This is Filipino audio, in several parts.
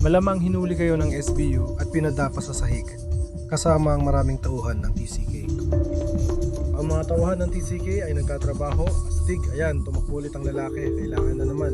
Malamang hinuli kayo ng SBU at pinadapa sa sahig, kasama ang maraming tauhan ng TCK. Ang mga tauhan ng TCK ay nagtatrabaho, astig, ayan, tumakbo ulit ang lalaki, kailangan na naman.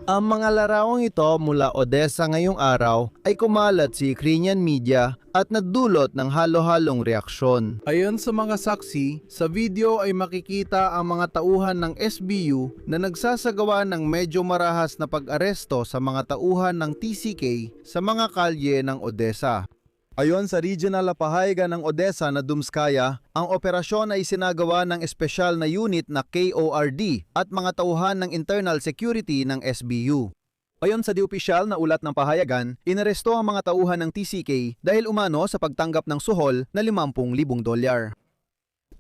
Ang mga larawang ito mula Odessa ngayong araw ay kumalat sa Ukrainian media at nagdulot ng halo-halong reaksyon. Ayon sa mga saksi, sa video ay makikita ang mga tauhan ng SBU na nagsasagawa ng medyo marahas na pag-aresto sa mga tauhan ng TCK sa mga kalye ng Odessa. Ayon sa regional na pahayagan ng Odessa na Dumskaya, ang operasyon ay sinagawa ng espesyal na unit na KORD at mga tauhan ng internal security ng SBU. Ayon sa di-opisyal na ulat ng pahayagan, inaresto ang mga tauhan ng TCK dahil umano sa pagtanggap ng suhol na $50,000.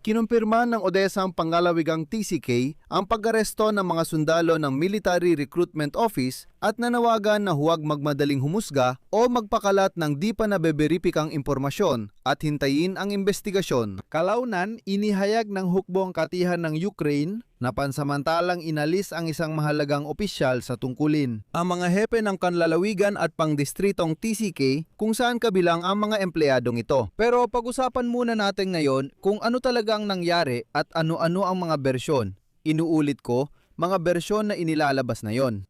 Kinumpirma ng Odessa ang pangalawigang TCK ang pag-aresto ng mga sundalo ng Military Recruitment Office at nanawagan na huwag magmadaling humusga o magpakalat ng di pa nabeberipikang impormasyon at hintayin ang investigasyon. Kalaunan, inihayag ng hukbong katihan ng Ukraine na pansamantalang inalis ang isang mahalagang opisyal sa tungkulin. Ang mga hepe ng kanlalawigan at pangdistritong TCK kung saan kabilang ang mga empleyadong ito. Pero pag-usapan muna natin ngayon kung ano talagang nangyari at ano-ano ang mga bersyon. Inuulit ko, mga bersyon na inilalabas na yon.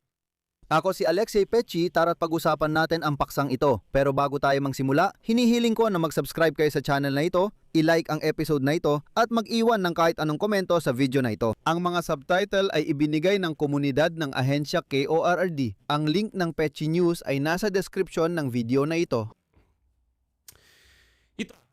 Ako si Alexei Pechi, tara't pag-usapan natin ang paksang ito. Pero bago tayo magsimula, hinihiling ko na mag-subscribe kayo sa channel na ito, i-like ang episode na ito, at mag-iwan ng kahit anong komento sa video na ito. Ang mga subtitle ay ibinigay ng komunidad ng ahensya KORD. Ang link ng Pechi News ay nasa description ng video na ito.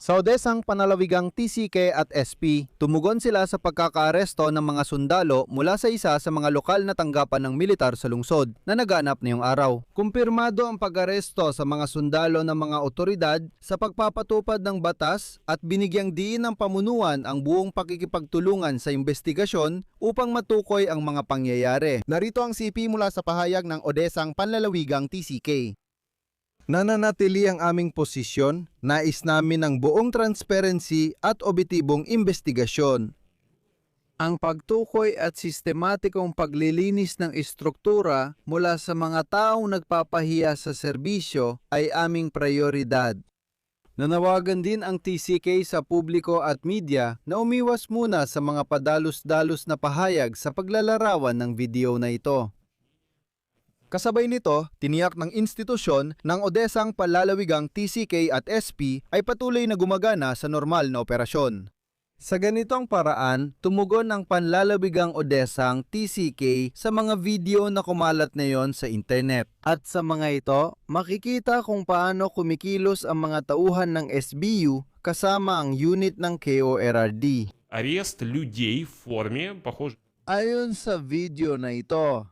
Sa Odessang panalawigang TCK at SP, tumugon sila sa pagkakaaresto ng mga sundalo mula sa isa sa mga lokal na tanggapan ng militar sa lungsod na naganap ngayong araw. Kumpirmado ang pag-aresto sa mga sundalo ng mga otoridad sa pagpapatupad ng batas at binigyang diin ng pamunuan ang buong pakikipagtulungan sa investigasyon upang matukoy ang mga pangyayari. Narito ang CP mula sa pahayag ng Odessang panlalawigang TCK. Nananatili ang aming posisyon, nais namin ng buong transparency at obitibong investigasyon. Ang pagtukoy at sistematikong paglilinis ng istruktura mula sa mga taong nagpapahiya sa serbisyo ay aming prioridad. Nanawagan din ang TCK sa publiko at media na umiwas muna sa mga padalos-dalos na pahayag sa paglalarawan ng video na ito. Kasabay nito, tiniyak ng institusyon ng Odessang panlalawigang TCK at SP ay patuloy na gumagana sa normal na operasyon. Sa ganitong paraan, tumugon ang panlalawigang Odessang TCK sa mga video na kumalat ngayon sa internet. At sa mga ito, makikita kung paano kumikilos ang mga tauhan ng SBU kasama ang unit ng KORD. Арест людей в форме, похоже. Ayon sa video na ito,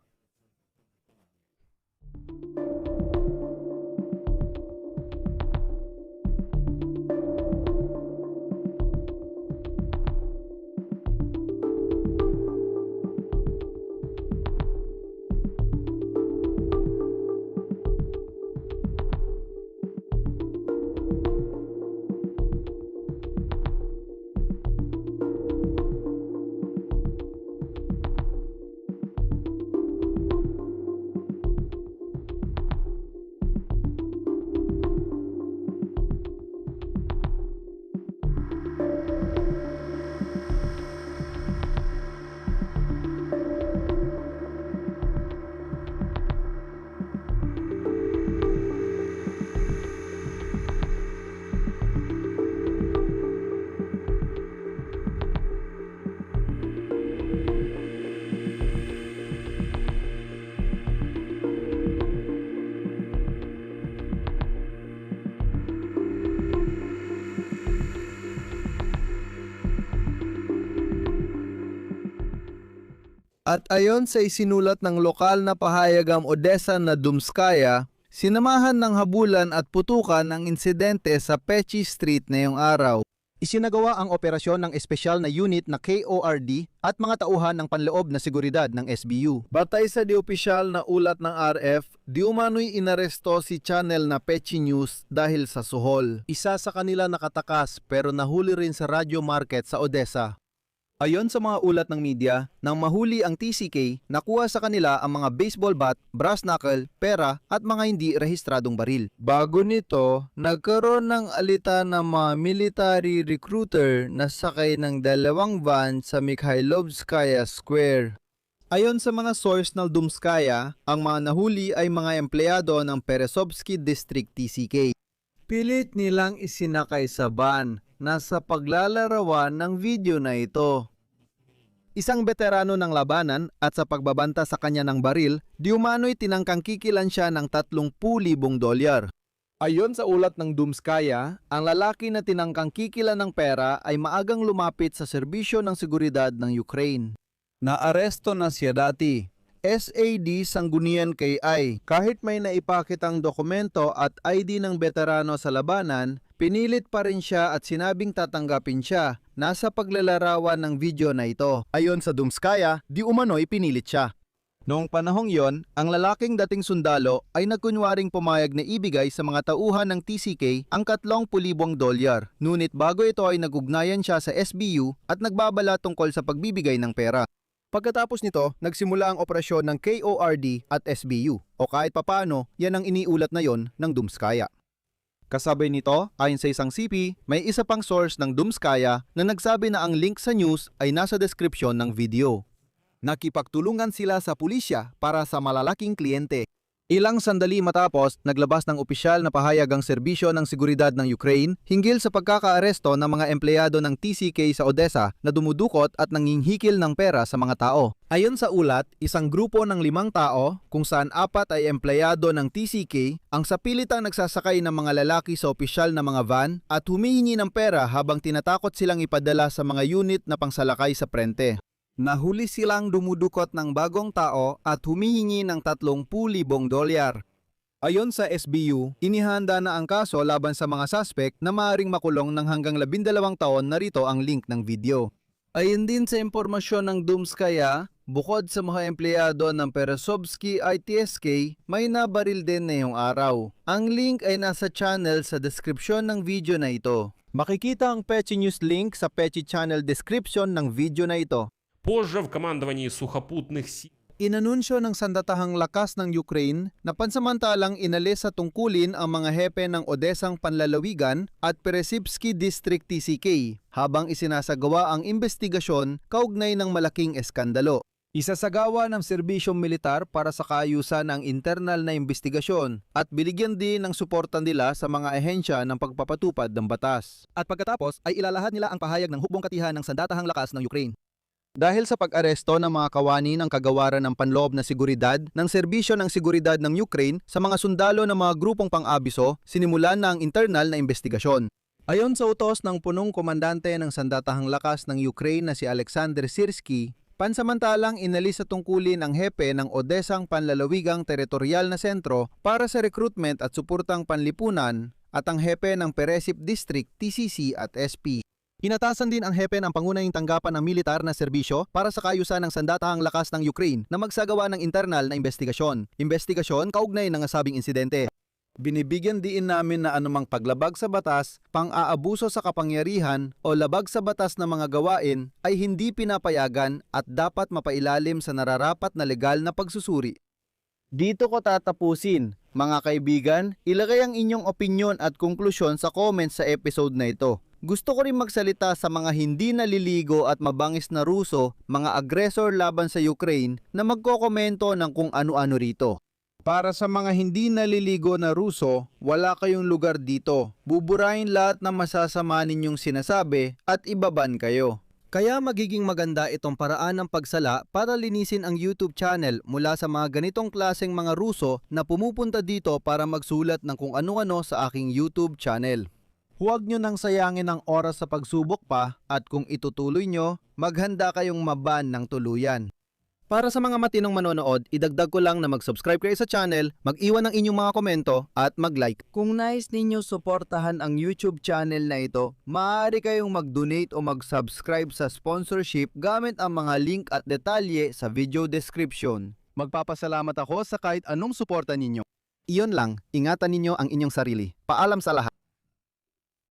At ayon sa isinulat ng lokal na pahayagang Odessa na Dumskaya, Sinamahan ng habulan at putukan ang insidente sa Pechi Street ngayong araw. Isinagawa ang operasyon ng espesyal na unit na KORD at mga tauhan ng panloob na seguridad ng SBU. Batay sa di opisyal na ulat ng RF, di umano'y inaresto si channel na Pechi News dahil sa suhol. Isa sa kanila nakatakas pero nahuli rin sa Radio Market sa Odessa. Ayon sa mga ulat ng media, nang mahuli ang TCK, nakuha sa kanila ang mga baseball bat, brass knuckle, pera at mga hindi rehistradong baril. Bago nito, nagkaroon ng alitan ng mga military recruiter na sakay ng dalawang van sa Mikhailovskaya Square. Ayon sa mga source ng Dumskaya, ang mga nahuli ay mga empleyado ng Peresovsky District TCK. Pilit nilang isinakay sa van. Nasa paglalarawan ng video na ito. Isang veterano ng labanan at sa pagbabanta sa kanya ng baril, di umano'y tinangkang kikilan siya ng $30,000. Ayon sa ulat ng Dumskaya, ang lalaki na tinangkang kikilan ng pera ay maagang lumapit sa serbisyo ng seguridad ng Ukraine. Naaresto na siya dati. SAD Sanggunian KI. Kahit may naipakitang dokumento at ID ng veterano sa labanan, pinilit pa rin siya at sinabing tatanggapin siya. Nasa paglalarawan ng video na ito. Ayon sa Dumskaya, di umano'y pinilit siya. Noong panahong yon, ang lalaking dating sundalo ay nagkunwaring pumayag na ibigay sa mga tauhan ng TCK ang $30,000. Ngunit bago ito ay nagugnayan siya sa SBU at nagbabala tungkol sa pagbibigay ng pera. Pagkatapos nito, nagsimula ang operasyon ng KORD at SBU o kahit papano, yan ang iniulat na yon ng Dumskaya. Kasabay nito, ayon sa isang CP, may isa pang source ng Dumskaya na nagsabi na ang link sa news ay nasa description ng video. Nakipagtulungan sila sa pulisya para sa malalaking kliyente. Ilang sandali matapos, naglabas ng opisyal na pahayag ang serbisyo ng seguridad ng Ukraine hinggil sa pagkakaaresto ng mga empleyado ng TCK sa Odessa na dumudukot at nanginghikil ng pera sa mga tao. Ayon sa ulat, isang grupo ng 5 tao, kung saan 4 ay empleyado ng TCK, ang sapilitang nagsasakay ng mga lalaki sa opisyal na mga van at humihingi ng pera habang tinatakot silang ipadala sa mga unit na pangsalakay sa prente. Nahuli silang dumudukot ng bagong tao at humihingi ng $30,000. Ayon sa SBU, inihanda na ang kaso laban sa mga suspect na maaaring makulong ng hanggang 12 taon. Narito ang link ng video. Ayon din sa impormasyon ng Dumskaya, bukod sa mga empleyado ng Peresovsky ITSK, may nabaril din ngayong araw. Ang link ay nasa channel sa description ng video na ito. Makikita ang Pechi News link sa Pechi channel description ng video na ito. Позже в командовании сухопутных сил Inanunsyo ng sandatahang lakas ng Ukraine na pansamantalang inalis sa tungkulin ang mga hepe ng Odessang Panlalawigan at Peresivsky District TCK habang isinasagawa ang investigasyon kaugnay ng malaking eskandalo. Isasagawa ng serbisyong militar para sa kaayusan ang internal na investigasyon at binigyan din ng suporta nila sa mga ahensya ng pagpapatupad ng batas. At pagkatapos ay ilalahad nila ang pahayag ng hukbong katihan ng sandatahang lakas ng Ukraine. Dahil sa pag-aresto ng mga kawani ng kagawaran ng panloob na seguridad ng serbisyo ng seguridad ng Ukraine sa mga sundalo ng mga grupong pang-abiso, sinimulan na ang internal na investigasyon. Ayon sa utos ng punong komandante ng sandatahang lakas ng Ukraine na si Alexander Sirski, pansamantalang inalis sa tungkulin ang hepe ng Odessang Panlalawigang Teritorial na Sentro para sa recruitment at suportang panlipunan at ang hepe ng Peresiv District, TCC at SP. Inatasan din ang hepe ng pangunahing tanggapan ng militar na serbisyo para sa kaayusan ng sandatahang lakas ng Ukraine na magsagawa ng internal na investigasyon. Investigasyon kaugnay ng nasabing insidente. Binibigyan diin namin na anumang paglabag sa batas, pang-aabuso sa kapangyarihan o labag sa batas na mga gawain ay hindi pinapayagan at dapat mapailalim sa nararapat na legal na pagsusuri. Dito ko tatapusin. Mga kaibigan, ilagay ang inyong opinyon at konklusyon sa comments sa episode na ito. Gusto ko rin magsalita sa mga hindi naliligo at mabangis na Ruso, mga aggressor laban sa Ukraine na magkokomento ng kung ano-ano rito. Para sa mga hindi naliligo na Ruso, wala kayong lugar dito. Buburahin lahat ng masasama ninyong sinasabi at ibaban kayo. Kaya magiging maganda itong paraan ng pagsala para linisin ang YouTube channel mula sa mga ganitong klaseng mga Ruso na pumupunta dito para magsulat ng kung ano-ano sa aking YouTube channel. Huwag nyo nang sayangin ang oras sa pagsubok pa at kung itutuloy nyo, maghanda kayong maban ng tuluyan. Para sa mga matinong manonood, idagdag ko lang na mag-subscribe kayo sa channel, mag-iwan ng inyong mga komento at mag-like. Kung nais ninyo suportahan ang YouTube channel na ito, maaari kayong mag-donate o mag-subscribe sa sponsorship gamit ang mga link at detalye sa video description. Magpapasalamat ako sa kahit anong suporta ninyo. Iyon lang, ingatan ninyo ang inyong sarili. Paalam sa lahat.